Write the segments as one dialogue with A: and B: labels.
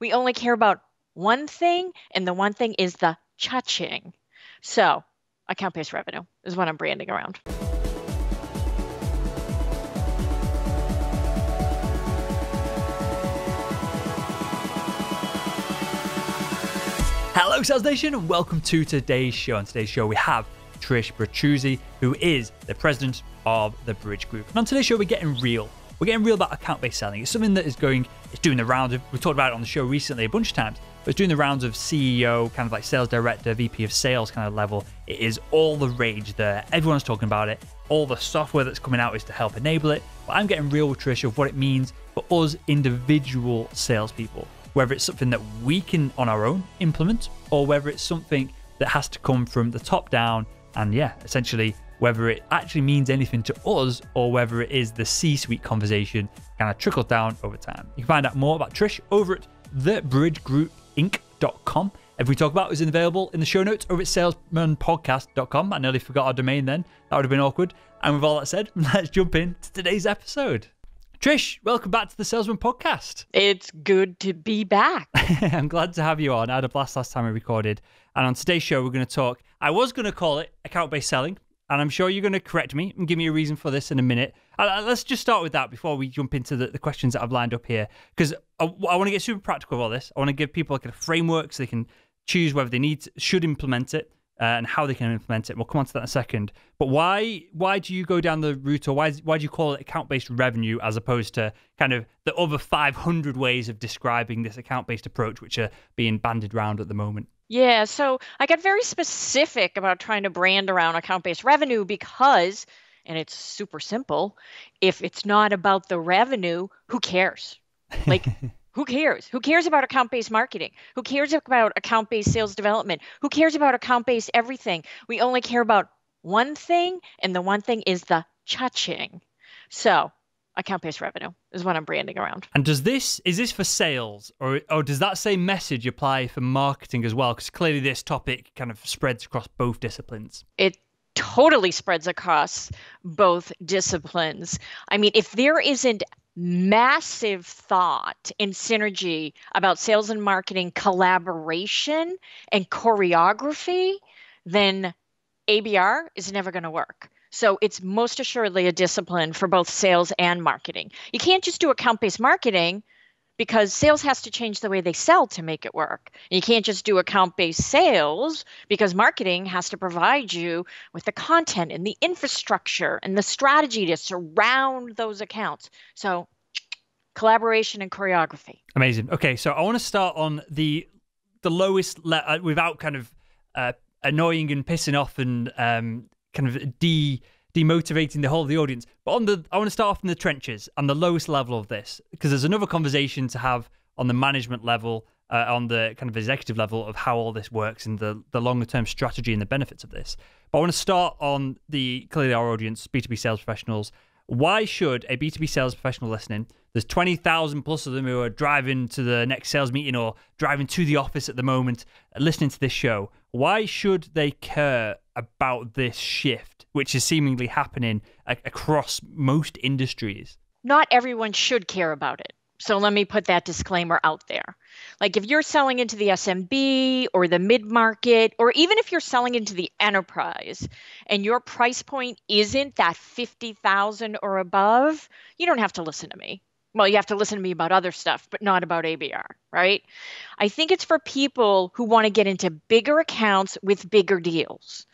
A: We only care about one thing, and the one thing is the cha-ching. So account-based revenue is what I'm branding around.
B: Hello Sales Nation and welcome to today's show. On today's show we have Trish Bertuzzi, who is the president of the Bridge Group. And on today's show we're getting real. We're getting real about account-based selling. It's something that it's doing the rounds of, we talked about it on the show recently a bunch of times, but it's doing the rounds of CEO, kind of like sales director, VP of sales kind of level. It is all the rage there. Everyone's talking about it. All the software that's coming out is to help enable it. But I'm getting real with Trish of what it means for us individual salespeople. Whether it's something that we can on our own implement, or whether it's something that has to come from the top down, and essentially whether it actually means anything to us, or whether it is the C-suite conversation kind of trickled down over time. You can find out more about Trish over at thebridgegroupinc.com. Every talk about is available in the show notes over at salesmanpodcast.com. I nearly forgot our domain then. That would have been awkward. And with all that said, let's jump into today's episode. Trish, welcome back to the Salesman Podcast.
A: It's good to be back.
B: I'm glad to have you on. I had a blast last time we recorded. And on today's show, we're going to talk, I was going to call it account-based selling, and I'm sure you're going to correct me and give me a reason for this in a minute. Let's just start with that before we jump into the questions that I've lined up here, because I want to get super practical with all this. I want to give people like a framework so they can choose whether they should implement it, and how they can implement it. We'll come on to that in a second. But why do you go down the route, or why do you call it account-based revenue as opposed to kind of the other 500 ways of describing this account-based approach, which are being bandied around at the moment?
A: Yeah, so I got very specific about trying to brand around account-based revenue because, and it's super simple, if it's not about the revenue, who cares? Like, who cares? Who cares about account-based marketing? Who cares about account-based sales development? Who cares about account-based everything? We only care about one thing, and the one thing is the cha-ching. So account-based revenue is what I'm branding around.
B: And is this for sales, or does that same message apply for marketing as well? Because clearly this topic kind of spreads across both disciplines.
A: It totally spreads across both disciplines. I mean, if there isn't massive thought and synergy about sales and marketing collaboration and choreography, then ABR is never going to work. So it's most assuredly a discipline for both sales and marketing. You can't just do account-based marketing because sales has to change the way they sell to make it work. And you can't just do account-based sales because marketing has to provide you with the content and the infrastructure and the strategy to surround those accounts. So collaboration and choreography.
B: Amazing. Okay, so I want to start on the lowest without kind of annoying and pissing off and kind of demotivating the whole of the audience. But I want to start off in the trenches and the lowest level of this, because there's another conversation to have on the management level, on the kind of executive level of how all this works and the longer term strategy and the benefits of this. But I want to start on clearly our audience, B2B sales professionals. Why should a B2B sales professional listening, there's 20,000 plus of them who are driving to the next sales meeting or driving to the office at the moment, listening to this show, why should they care about this shift, which is seemingly happening across most industries?
A: Not everyone should care about it. So let me put that disclaimer out there. Like if you're selling into the SMB or the mid-market, or even if you're selling into the enterprise and your price point isn't that 50,000 or above, you don't have to listen to me. Well, you have to listen to me about other stuff, but not about ABR, right? I think it's for people who want to get into bigger accounts with bigger deals.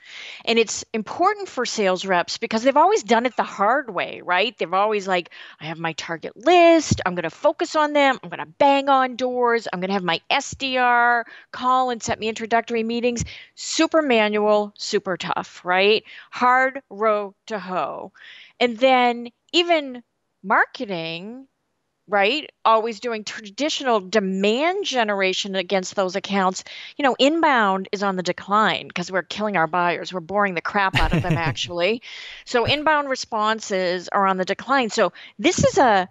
A: And it's important for sales reps because they've always done it the hard way, right? They've always I have my target list. I'm going to focus on them. I'm going to bang on doors. I'm going to have my SDR call and set me introductory meetings. Super manual, super tough, right? Hard row to hoe. And then even marketing, right? Always doing traditional demand generation against those accounts. Inbound is on the decline because we're killing our buyers. We're boring the crap out of them, actually. So inbound responses are on the decline. So this is I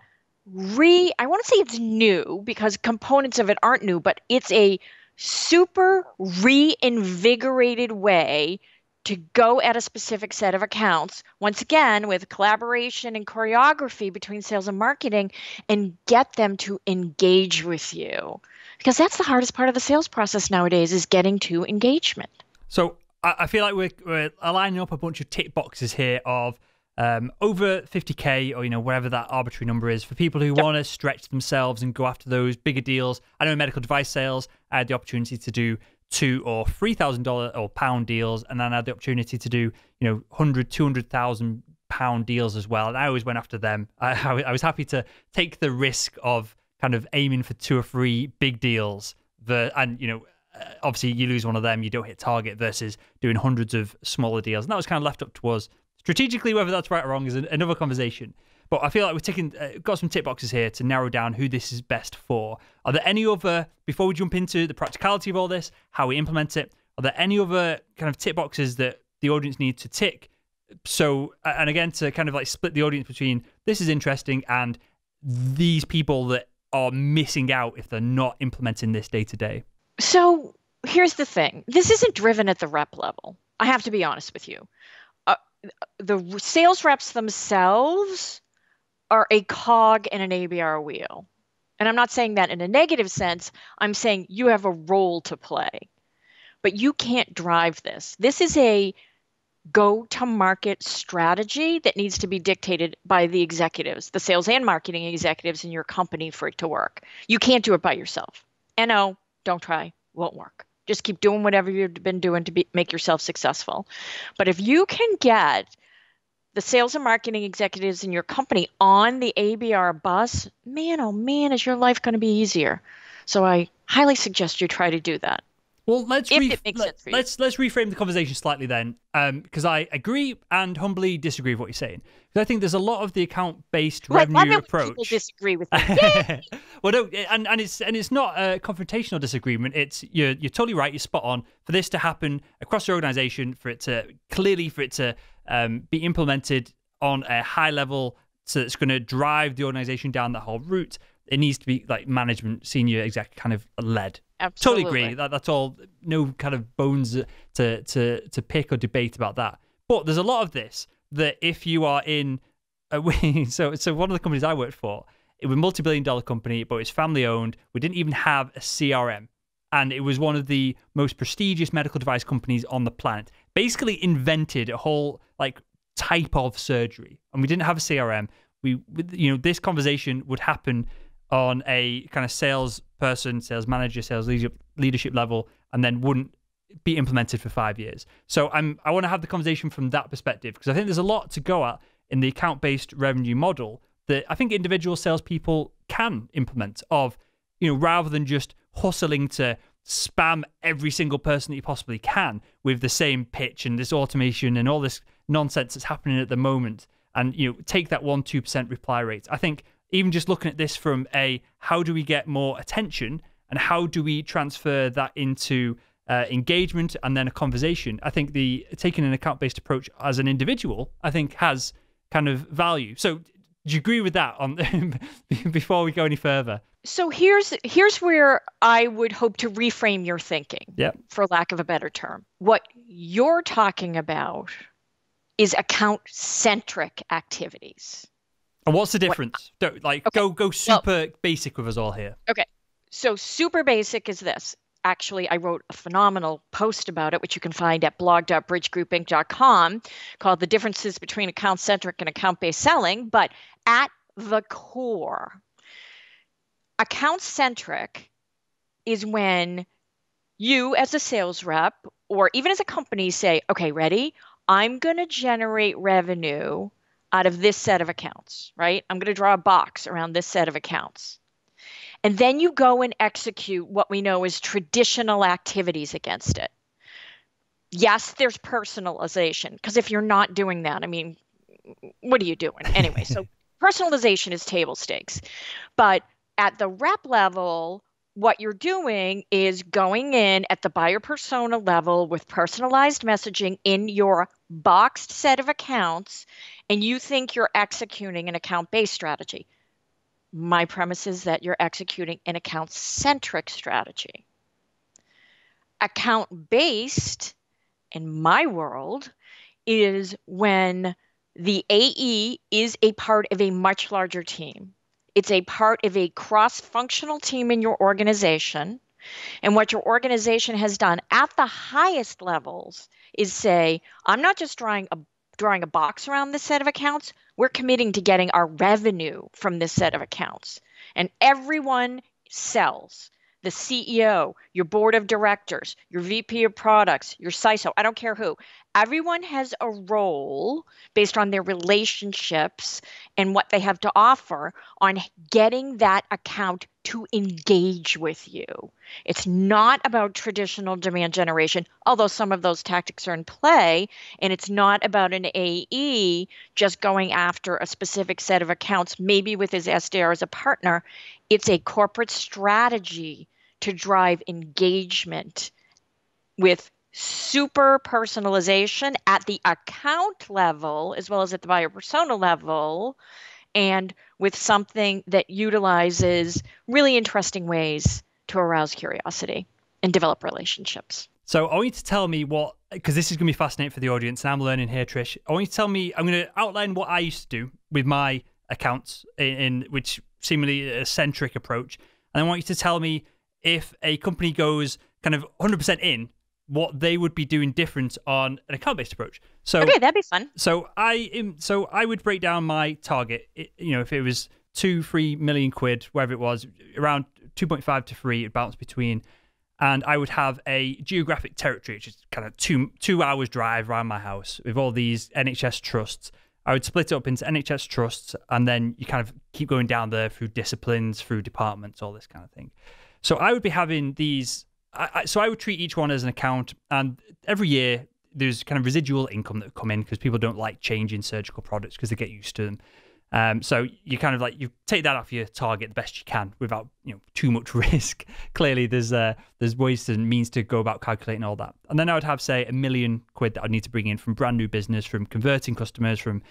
A: want to say it's new because components of it aren't new, but it's a super reinvigorated way to go at a specific set of accounts, once again, with collaboration and choreography between sales and marketing, and get them to engage with you. Because that's the hardest part of the sales process nowadays, is getting to engagement.
B: So I feel like we're aligning up a bunch of tick boxes here of over 50K, or whatever that arbitrary number is, for people who want to stretch themselves and go after those bigger deals. I know in medical device sales, I had the opportunity to do $2,000 or $3,000 or pound deals, and then I had the opportunity to do 100, 200,000 pound deals as well, and I always went after them. I was happy to take the risk of kind of aiming for 2 or 3 big deals, obviously you lose one of them, you don't hit target, versus doing hundreds of smaller deals. And that was kind of left up to us strategically. Whether that's right or wrong is another conversation. But I feel like we're got some tick boxes here to narrow down who this is best for. Are there any other, before we jump into the practicality of all this, how we implement it, are there any other kind of tick boxes that the audience need to tick? So, and again, to kind of like split the audience between this is interesting and these people that are missing out if they're not implementing this day to day.
A: So here's the thing. This isn't driven at the rep level. I have to be honest with you. The sales reps themselves are a cog in an ABR wheel. And I'm not saying that in a negative sense. I'm saying you have a role to play. But you can't drive this. This is a go-to-market strategy that needs to be dictated by the executives, the sales and marketing executives in your company, for it to work. You can't do it by yourself. No, don't try. Won't work. Just keep doing whatever you've been doing to make yourself successful. But if you can get the sales and marketing executives in your company on the ABR bus, man, oh man, is your life going to be easier. So I highly suggest you try to do that.
B: Well, let's reframe the conversation slightly then, because I agree and humbly disagree with what you're saying. Because I think there's a lot of the account-based revenue approach. People
A: disagree with me.
B: Well, no, and it's not a confrontational disagreement. It's you're totally right. You're spot on. For this to happen across your organization, for it to be implemented on a high level, so it's going to drive the organization down that whole route, it needs to be like management, senior exec kind of led.
A: Absolutely.
B: Totally agree. That's all. No kind of bones to pick or debate about that. But there's a lot of this that if you are in so one of the companies I worked for, it was a multi-billion-dollar company, but it's family owned. We didn't even have a CRM, and it was one of the most prestigious medical device companies on the planet. Basically invented a whole like type of surgery, and we didn't have a CRM. This conversation would happen on a kind of salesperson, sales manager, sales leadership level, and then wouldn't be implemented for 5 years. So I want to have the conversation from that perspective, because I think there's a lot to go at in the account-based revenue model that I think individual salespeople can implement, of, rather than just hustling to spam every single person that you possibly can with the same pitch and this automation and all this nonsense that's happening at the moment, and take that 1-2% reply rate. I think even just looking at this from how do we get more attention and how do we transfer that into engagement and then a conversation, I think taking an account-based approach as an individual, I think, has kind of value. So do you agree with that before we go any further?
A: So here's where I would hope to reframe your thinking, for lack of a better term. What you're talking about is account-centric activities.
B: And what's the difference? Go super basic with us all here.
A: Okay. So super basic is this. Actually, I wrote a phenomenal post about it, which you can find at blog.bridgegroupinc.com, called The Differences Between Account-Centric and Account-Based Selling. But at the core, account-centric is when you as a sales rep or even as a company say, okay, ready? I'm going to generate revenue out of this set of accounts, right? I'm going to draw a box around this set of accounts. And then you go and execute what we know as traditional activities against it. Yes, there's personalization, because if you're not doing that, I mean, what are you doing? Anyway, so personalization is table stakes. But at the rep level, what you're doing is going in at the buyer persona level with personalized messaging in your boxed set of accounts, and you think you're executing an account-based strategy. My premise is that you're executing an account-centric strategy. Account-based, in my world, is when the AE is a part of a much larger team. It's a part of a cross-functional team in your organization. And what your organization has done at the highest levels is say, I'm not just drawing a box around this set of accounts. We're committing to getting our revenue from this set of accounts. And everyone sells. The CEO, your board of directors, your VP of products, your CISO, I don't care who. Everyone has a role based on their relationships and what they have to offer on getting that account to engage with you. It's not about traditional demand generation, although some of those tactics are in play, and it's not about an AE just going after a specific set of accounts, maybe with his SDR as a partner. It's a corporate strategy to drive engagement with super personalization at the account level as well as at the buyer persona level, and with something that utilizes really interesting ways to arouse curiosity and develop relationships.
B: So I want you to tell me what, because this is going to be fascinating for the audience and I'm learning here, Trish. I want you to tell me, I'm going to outline what I used to do with my accounts in which seemingly a centric approach. And I want you to tell me if a company goes kind of 100% in, what they would be doing different on an account-based approach. So
A: okay, that'd be fun.
B: So I would break down my target. If it was 2-3 million quid, wherever it was, around 2.5 to 3, it bounced between. And I would have a geographic territory, which is kind of two hours drive around my house with all these NHS trusts. I would split it up into NHS trusts, and then you kind of keep going down there through disciplines, through departments, all this kind of thing. So I would be having these. So I would treat each one as an account, and every year there's kind of residual income that would come in because people don't like changing surgical products because they get used to them. So you kind of like, you take that off your target the best you can without too much risk. Clearly there's ways and means to go about calculating all that. And then I would have, say, £1 million that I'd need to bring in from brand new business, from converting customers, from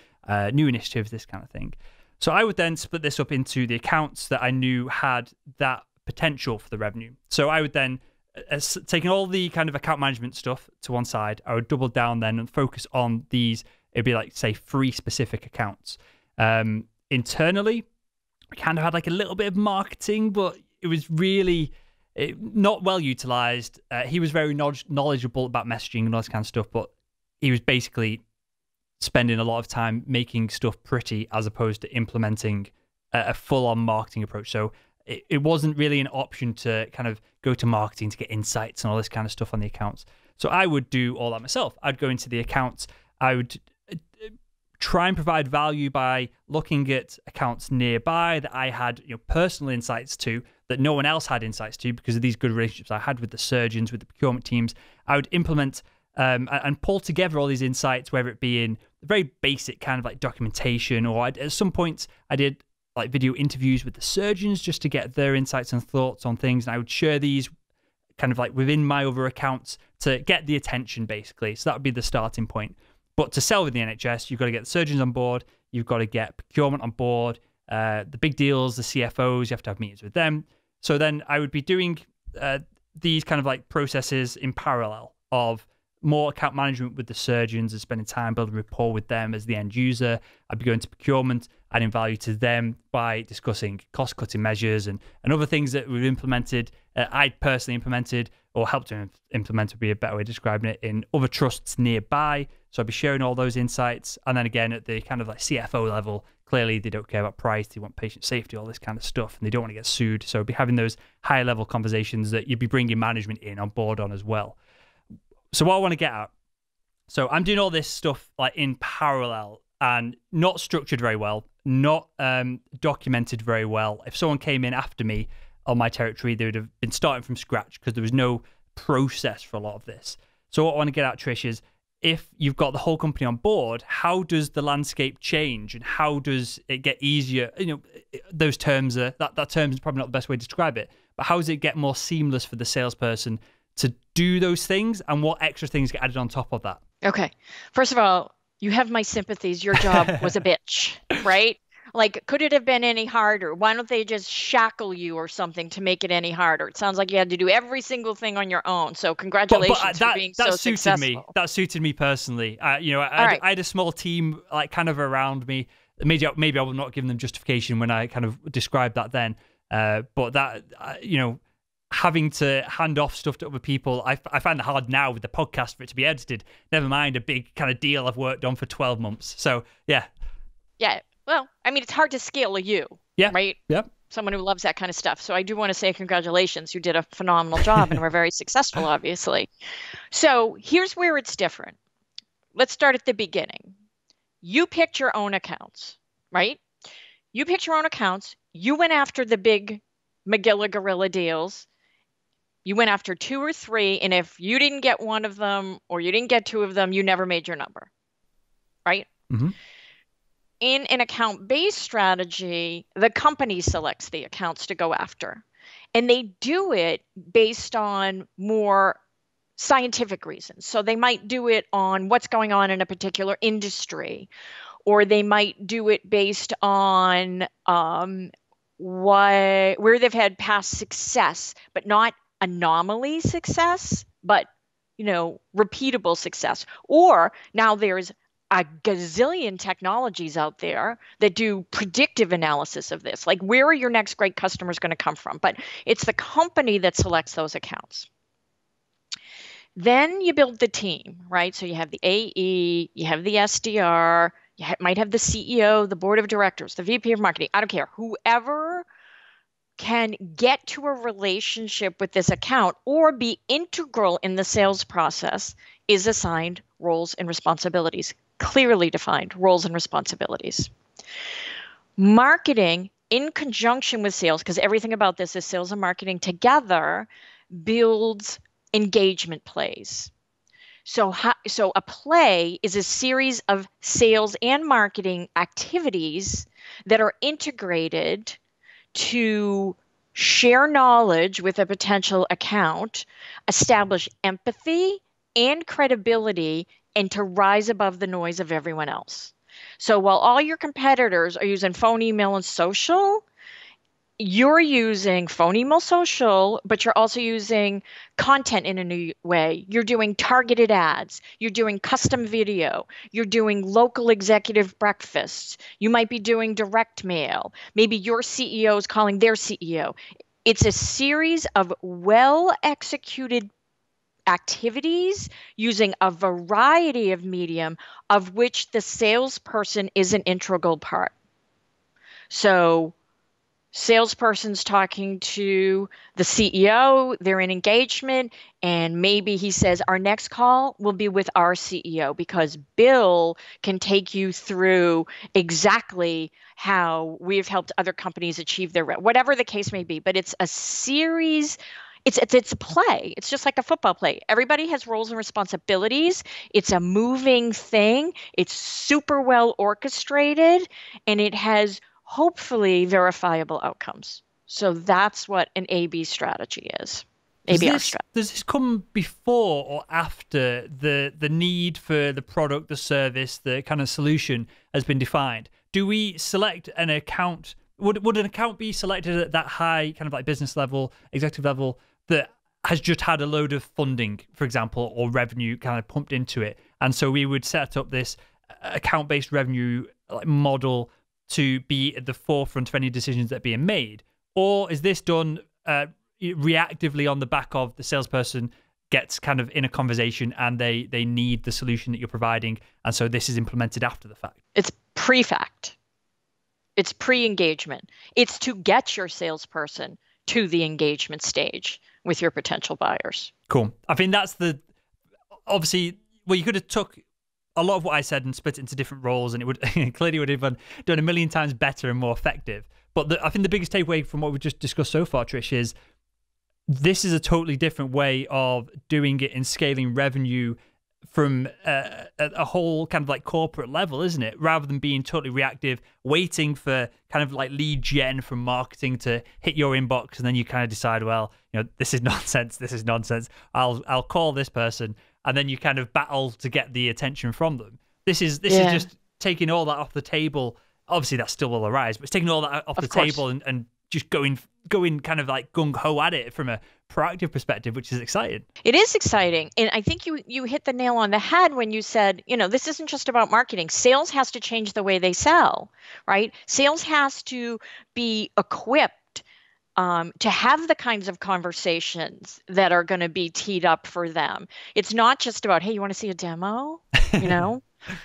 B: new initiatives, this kind of thing. So I would then split this up into the accounts that I knew had that potential for the revenue. So I would then, taking all the kind of account management stuff to one side, I would double down then and focus on these. It'd be like, say, 3 specific accounts. Internally, I kind of had like a little bit of marketing, but it was really not well utilized. He was very knowledgeable about messaging and all this kind of stuff, but he was basically spending a lot of time making stuff pretty as opposed to implementing a full-on marketing approach. So it wasn't really an option to kind of go to marketing to get insights and all this kind of stuff on the accounts. So I would do all that myself. I'd go into the accounts. I would try and provide value by looking at accounts nearby that I had personal insights to, that no one else had insights to because of these good relationships I had with the surgeons, with the procurement teams. I would implement and pull together all these insights, whether it be in very basic kind of like documentation, or at some points I did like video interviews with the surgeons just to get their insights and thoughts on things. And I would share these kind of like within my other accounts to get the attention, basically. So that would be the starting point. But to sell with the NHS, you've got to get the surgeons on board. You've got to get procurement on board. The big deals, the CFOs, you have to have meetings with them. So then I would be doing these kind of like processes in parallel of more account management with the surgeons and spending time building rapport with them as the end user. I'd be going to procurement, adding value to them by discussing cost-cutting measures and other things that we've implemented, I'd personally implemented or helped to implement would be a better way of describing it, in other trusts nearby. So I'd be sharing all those insights. And then again, at the kind of like CFO level, clearly they don't care about price, they want patient safety, all this kind of stuff, and they don't want to get sued. So I'd be having those higher level conversations that you'd be bringing management in on board on as well. So what I want to get at, so I'm doing all this stuff like in parallel and not structured very well, not documented very well. If someone came in after me on my territory, they would have been starting from scratch because there was no process for a lot of this. So what I want to get at, Trish, is if you've got the whole company on board, how does the landscape change and how does it get easier? Those terms are, that term is probably not the best way to describe it, but how does it get more seamless for the salesperson to do those things, and what extra things get added on top of that?
A: Okay. First of all, you have my sympathies. Your job was a bitch, right? Like, could it have been any harder? Why don't they just shackle you or something to make it any harder? It sounds like you had to do every single thing on your own. So congratulations for being so successful.
B: That suited me personally. I had a small team like kind of around me. maybe I will not give them justification when I kind of describe that then. But that, having to hand off stuff to other people, I find it hard now with the podcast for it to be edited. Never mind a big kind of deal I've worked on for 12 months. So, yeah.
A: Yeah. Well, I mean, it's hard to scale right?
B: Yep.
A: Someone who loves that kind of stuff. So I do want to say congratulations. You did a phenomenal job and were very successful, obviously. So here's where it's different. Let's start at the beginning. You picked your own accounts, right? You picked your own accounts. You went after the big Magilla Gorilla deals. You went after 2 or 3. And if you didn't get one of them or you didn't get 2 of them, you never made your number, right?
B: Mm-hmm.
A: In an account-based strategy, the company selects the accounts to go after. And they do it based on more scientific reasons. So they might do it on what's going on in a particular industry, or they might do it based on where they've had past success, but not anomaly success, but repeatable success. Or now there's a gazillion technologies out there that do predictive analysis of this. Like, where are your next great customers going to come from? But it's the company that selects those accounts. Then you build the team, right? So you have the AE, you have the SDR, might have the CEO, the board of directors, the VP of marketing. I don't care. Whoever can get to a relationship with this account or be integral in the sales process is assigned roles and responsibilities, clearly defined roles and responsibilities. Marketing, in conjunction with sales, because everything about this is sales and marketing together, builds engagement plays. So a play is a series of sales and marketing activities that are integrated to share knowledge with a potential account, establish empathy and credibility, and to rise above the noise of everyone else. So while all your competitors are using phone, email, and social, you're using phone, email, social, but you're also using content in a new way. You're doing targeted ads. You're doing custom video. You're doing local executive breakfasts. You might be doing direct mail. Maybe your CEO is calling their CEO. It's a series of well-executed activities using a variety of medium of which the salesperson is an integral part. So salesperson's talking to the CEO, they're in engagement, and maybe he says, our next call will be with our CEO because Bill can take you through exactly how we've helped other companies achieve their, whatever the case may be. But it's a series. It's a play. It's just like a football play. Everybody has roles and responsibilities. It's a moving thing. It's super well orchestrated, and it has hopefully verifiable outcomes. So that's what an A/B strategy is. ABR strategy.
B: Does this come before or after the need for the product, the service, the kind of solution has been defined? Do we select an account? Would an account be selected at that high kind of like business level, executive level, that has just had a load of funding, for example, or revenue kind of pumped into it? And so we would set up this account-based revenue model to be at the forefront of any decisions that are being made? Or is this done reactively on the back of the salesperson gets kind of in a conversation and they need the solution that you're providing, and so this is implemented after the fact?
A: It's pre-fact. It's pre-engagement. It's to get your salesperson to the engagement stage with your potential buyers.
B: Cool. I think that's obviously, well, you could have took a lot of what I said and split it into different roles, and it would clearly would have done a million times better and more effective. But I think the biggest takeaway from what we've just discussed so far, Trish, is this is a totally different way of doing it and scaling revenue from a whole kind of like corporate level, isn't it? Rather than being totally reactive, waiting for kind of like lead gen from marketing to hit your inbox, and then you kind of decide, well, this is nonsense. This is nonsense. I'll call this person, and then you kind of battle to get the attention from them. This is just taking all that off the table. Obviously, that still will arise, but it's taking all that off the table and just going kind of like gung-ho at it from a proactive perspective, which is exciting.
A: It is exciting. And I think you hit the nail on the head when you said, this isn't just about marketing. Sales has to change the way they sell, right? Sales has to be equipped to have the kinds of conversations that are going to be teed up for them. It's not just about, hey, you want to see a demo?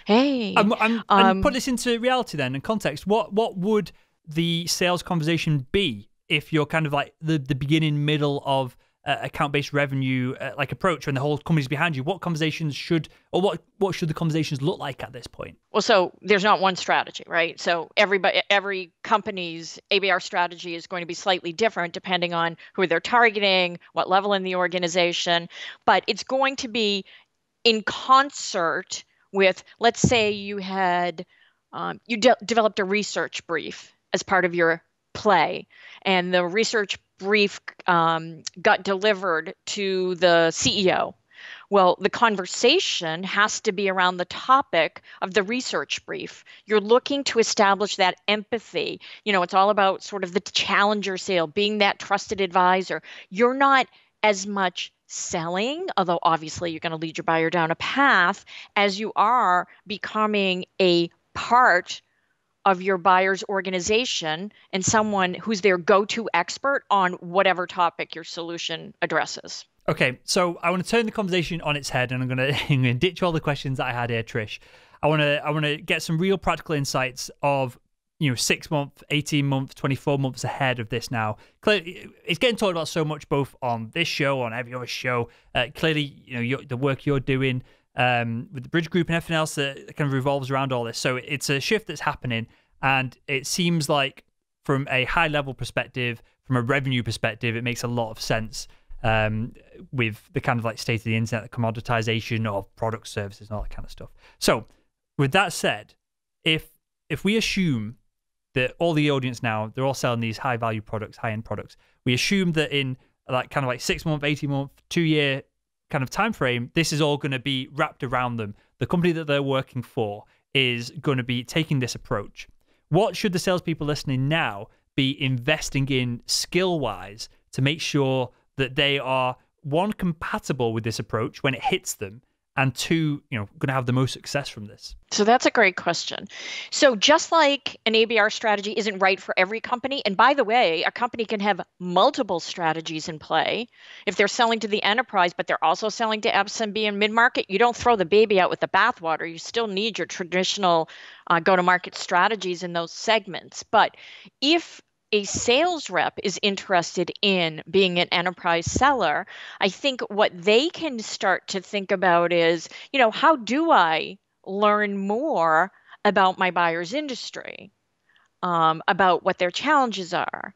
A: Hey.
B: And put this into reality then and context. What would the sales conversation be if you're kind of like the beginning, middle of account-based revenue like approach when the whole company's behind you? What conversations should the conversations look like at this point?
A: Well, so there's not one strategy, right? So every company's ABR strategy is going to be slightly different depending on who they're targeting, what level in the organization, but it's going to be in concert with, let's say you had developed a research brief as part of your play, and the research brief got delivered to the CEO. Well, the conversation has to be around the topic of the research brief. You're looking to establish that empathy. It's all about sort of the challenger sale, being that trusted advisor. You're not as much selling, although obviously you're going to lead your buyer down a path, as you are becoming a part of your buyer's organization and someone who's their go-to expert on whatever topic your solution addresses.
B: Okay, so I want to turn the conversation on its head, and I'm going to ditch all the questions that I had here, Trish. I want to get some real practical insights of 6 months, 18 months, 24 months ahead of this now. Clearly, it's getting talked about so much, both on this show, on every other show. Clearly, the work you're doing with the Bridge Group and everything else that kind of revolves around all this. So it's a shift that's happening, and it seems like from a high-level perspective, from a revenue perspective, it makes a lot of sense with the kind of like state of the internet, the commoditization of product services and all that kind of stuff. So with that said, if we assume that all the audience now, they're all selling these high-value products, high-end products, we assume that in like kind of like 6 month, 18 month, 2 year kind of time frame, this is all going to be wrapped around them. The company that they're working for is going to be taking this approach. What should the salespeople listening now be investing in skill-wise to make sure that they are, one, compatible with this approach when it hits them, and two, going to have the most success from this?
A: So that's a great question. So just like an ABR strategy isn't right for every company, and by the way, a company can have multiple strategies in play. If they're selling to the enterprise, but they're also selling to SMB and mid-market, you don't throw the baby out with the bathwater. You still need your traditional go-to-market strategies in those segments. But if a sales rep is interested in being an enterprise seller, I think what they can start to think about is, how do I learn more about my buyer's industry, about what their challenges are,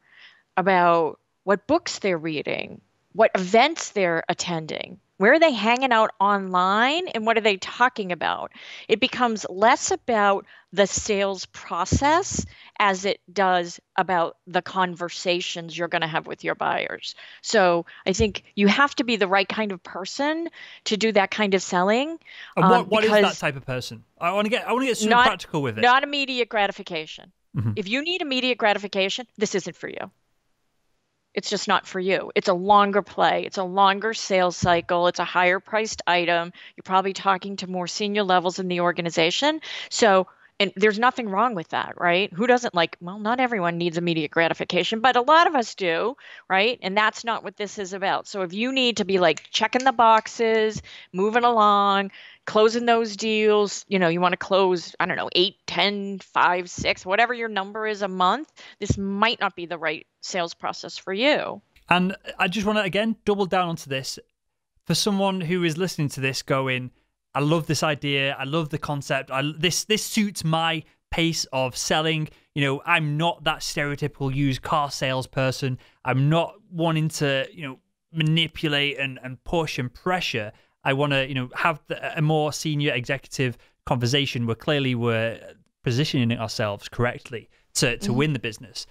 A: about what books they're reading, what events they're attending, where are they hanging out online, and what are they talking about? It becomes less about the sales process as it does about the conversations you're going to have with your buyers. So I think you have to be the right kind of person to do that kind of selling.
B: And what is that type of person? I want to get super practical with it.
A: Not immediate gratification.
B: Mm-hmm.
A: If you need immediate gratification, this isn't for you. It's just not for you. It's a longer play. It's a longer sales cycle. It's a higher priced item. You're probably talking to more senior levels in the organization. So, and there's nothing wrong with that, right? Who doesn't not everyone needs immediate gratification, but a lot of us do, right? And that's not what this is about. So if you need to be checking the boxes, moving along, closing those deals, you want to close, 8, 10, 5, 6, whatever your number is a month, this might not be the right sales process for you.
B: And I just want to, again, double down onto this. For someone who is listening to this going, I love this idea, I love the concept, this suits my pace of selling. I'm not that stereotypical used car salesperson. I'm not wanting to, manipulate and push and pressure. I want to, have a more senior executive conversation where clearly we're positioning ourselves correctly to win the business.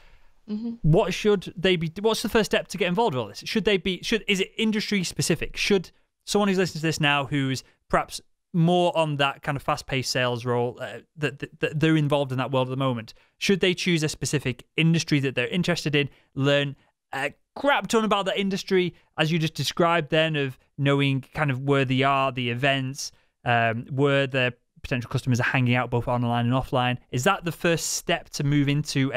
A: Mm-hmm.
B: What should they be? What's the first step to get involved with all this? Is it industry specific? Should someone who's listening to this now, who's perhaps more on that kind of fast-paced sales role that they're involved in that world at the moment, should they choose a specific industry that they're interested in, learn a crap ton about that industry, as you just described then, of knowing kind of where they are, the events, where their potential customers are hanging out both online and offline? Is that the first step to move into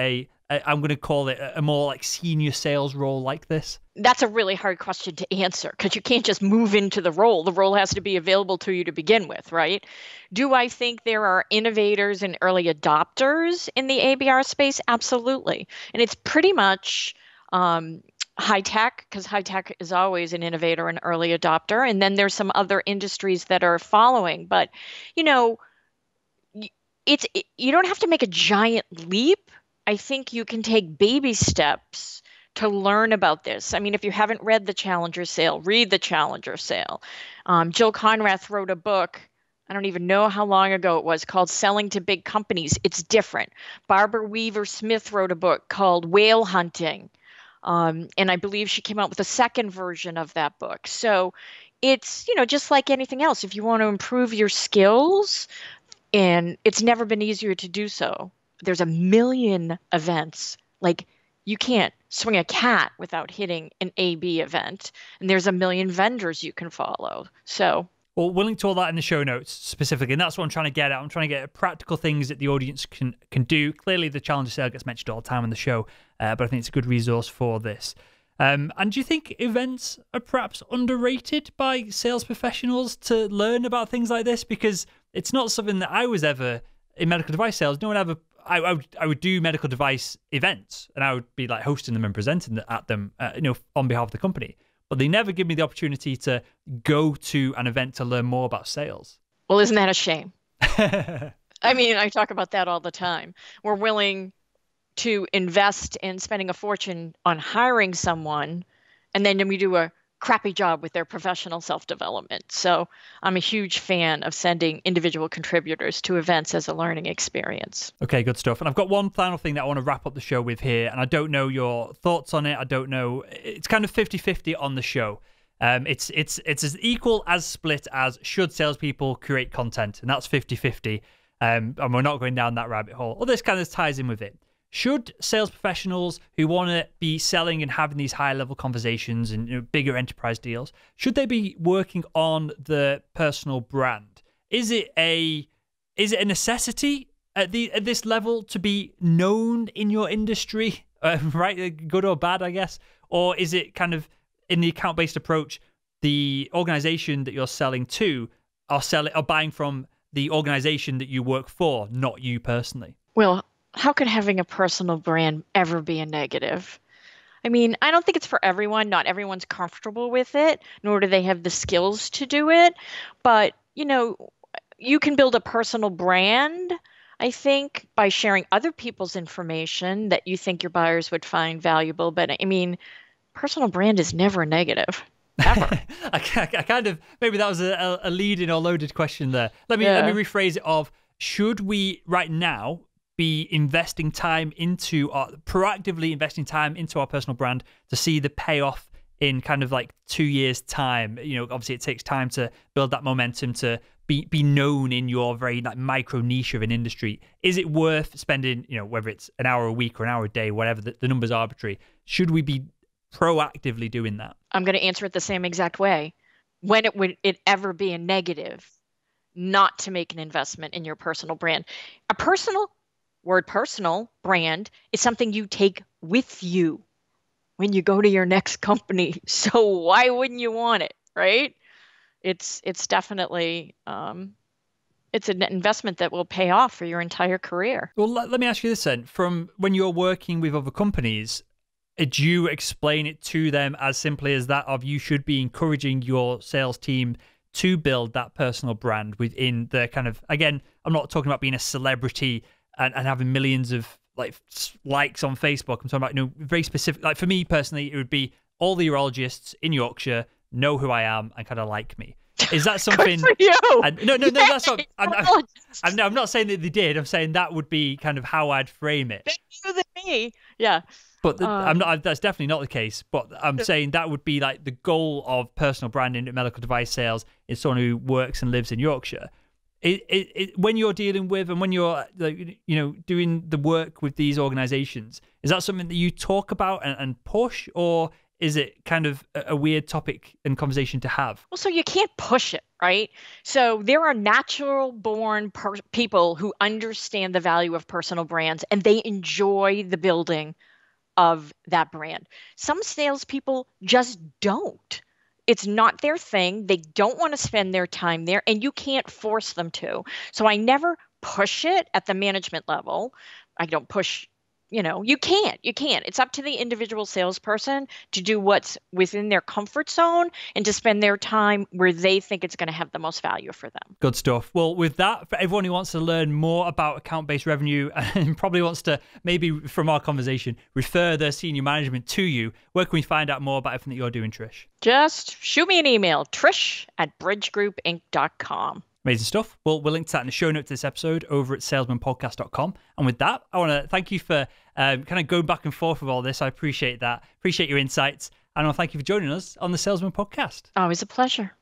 B: I'm going to call it a more like senior sales role like this?
A: That's a really hard question to answer because you can't just move into the role. The role has to be available to you to begin with, right? Do I think there are innovators and early adopters in the ABR space? Absolutely. And it's pretty much high tech, because high tech is always an innovator and early adopter. And then there's some other industries that are following. But, you know, you don't have to make a giant leap. I think you can take baby steps to learn about this. I mean, if you haven't read The Challenger Sale, read The Challenger Sale. Jill Conrath wrote a book, I don't even know how long ago it was, called Selling to Big Companies. It's different. Barbara Weaver Smith wrote a book called Whale Hunting. And I believe she came out with a second version of that book. So it's, just like anything else. If you want to improve your skills, and it's never been easier to do so. There's a million events. Like, you can't swing a cat without hitting an AB event. And there's a million vendors you can follow. So,
B: well, we'll link to all that in the show notes specifically. And that's what I'm trying to get at. I'm trying to get at practical things that the audience can do. Clearly, the Challenger Sale gets mentioned all the time on the show, but I think it's a good resource for this. And do you think events are perhaps underrated by sales professionals to learn about things like this? Because it's not something that I was ever in medical device sales. No one ever. I would do medical device events, and I would be like hosting them and presenting at them, on behalf of the company. But they never give me the opportunity to go to an event to learn more about sales.
A: Well, isn't that a shame? I mean, I talk about that all the time. We're willing to invest in spending a fortune on hiring someone, and then we do a crappy job with their professional self-development. So I'm a huge fan of sending individual contributors to events as a learning experience.
B: Okay, good stuff. And I've got one final thing that I want to wrap up the show with here, and I don't know your thoughts on it. I don't know. It's kind of 50-50 on the show. It's as equal as split as should salespeople create content, and that's 50-50. And we're not going down that rabbit hole. Well, this kind of ties in with it. Should sales professionals who want to be selling and having these high-level conversations and bigger enterprise deals, should they be working on the personal brand? Is it a necessity at this level to be known in your industry, right? Good or bad, I guess, or is it kind of in the account-based approach, the organization that you're selling to are buying from the organization that you work for, not you personally?
A: Well, how could having a personal brand ever be a negative? I mean, I don't think it's for everyone. Not everyone's comfortable with it, nor do they have the skills to do it. But, you can build a personal brand, I think, by sharing other people's information that you think your buyers would find valuable. But, I mean, personal brand is never a negative, ever.
B: I kind of, maybe that was a leading or loaded question there. Let me rephrase it of, should we right now be investing time proactively investing time into our personal brand to see the payoff in kind of like 2 years' time? Obviously it takes time to build that momentum to be known in your very like micro niche of an industry. Is it worth spending, whether it's an hour a week or an hour a day, whatever the number's arbitrary? Should we be proactively doing that?
A: I'm going to answer it the same exact way. When would it ever be a negative not to make an investment in your personal brand? A personal brand is something you take with you when you go to your next company. So why wouldn't you want it, right? It's definitely it's an investment that will pay off for your entire career.
B: Well, let me ask you this then. From when you're working with other companies, do you explain it to them as simply as that of you should be encouraging your sales team to build that personal brand within the kind of, again, I'm not talking about being a celebrity and having millions of likes on Facebook. I'm talking about very specific. Like for me personally, it would be all the urologists in Yorkshire know who I am and kind of like me. Is that something?
A: Good for you.
B: No, that's not. I'm not saying that they did. I'm saying that would be kind of how I'd frame it.
A: Better you than me. Yeah.
B: But that's definitely not the case. But I'm saying that would be like the goal of personal branding at medical device sales is someone who works and lives in Yorkshire. When you're dealing with and when you're doing the work with these organizations, is that something that you talk about and push, or is it kind of a weird topic and conversation to have?
A: Well, so you can't push it, right? So there are natural born people who understand the value of personal brands and they enjoy the building of that brand. Some salespeople just don't. It's not their thing. They don't want to spend their time there, and you can't force them to. So I never push it at the management level. I don't push, you can't. It's up to the individual salesperson to do what's within their comfort zone and to spend their time where they think it's going to have the most value for them.
B: Good stuff. Well, with that, for everyone who wants to learn more about account-based revenue and probably wants to, maybe from our conversation, refer their senior management to you, where can we find out more about everything that you're doing, Trish?
A: Just shoot me an email, trish@bridgegroupinc.com.
B: Amazing stuff. Well, we'll link to that in the show notes to this episode over at salesmanpodcast.com. And with that, I want to thank you for kind of going back and forth with all this. I appreciate that. Appreciate your insights. And I want to thank you for joining us on the Salesman Podcast.
A: Always a pleasure.